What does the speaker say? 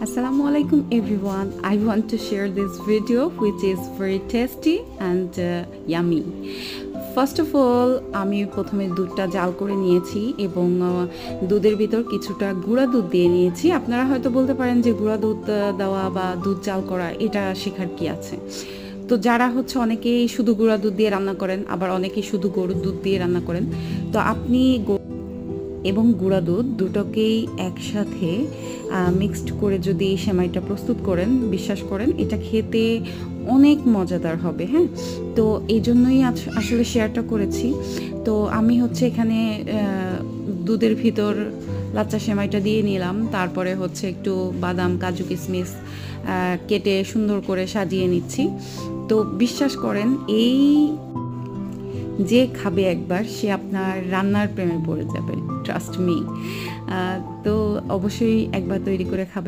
Assalamu alaikum everyone. I want to share this video which is very tasty and yummy. First of all আমি প্রথমে দুধটা জাল করে নিয়েছি এবং দুধের ভিতর কিছুটা গুঁড়া দুধ দিয়ে নিয়েছি। আপনারা হয়তো বলতে পারেন যে গুঁড়া দুধ দেওয়া বা দুধ জাল করা এটা শেখার কি আছে। তো যারা হচ্ছে অনেকেই শুধু গুঁড়া দুধ দিয়ে রান্না করেন, আবার অনেকেই শুধু গরুর দুধ দিয়ে রান্না করেন। তো আপনি এবং গুঁড়া দুধ দুটোকেই একসাথে মিক্সড করে যদি সেমাইটা প্রস্তুত করেন, বিশ্বাস করেন এটা খেতে অনেক মজাদার হবে। হ্যাঁ, তো এই জন্যই আসলে শেয়ারটা করেছি। তো আমি হচ্ছে এখানে দুধের ভিতর লাচ্চা সেমাইটা দিয়ে নিলাম, তারপরে হচ্ছে একটু বাদাম, কাজু, কিশমিশ কেটে সুন্দর করে সাজিয়ে নিচ্ছি। তো বিশ্বাস করেন এই যে খাবে একবার সে আপনার রান্নার প্রেমে পড়ে যাবে, ট্রাস্ট মি। তো অবশ্যই একবার তৈরি করে খাবেন।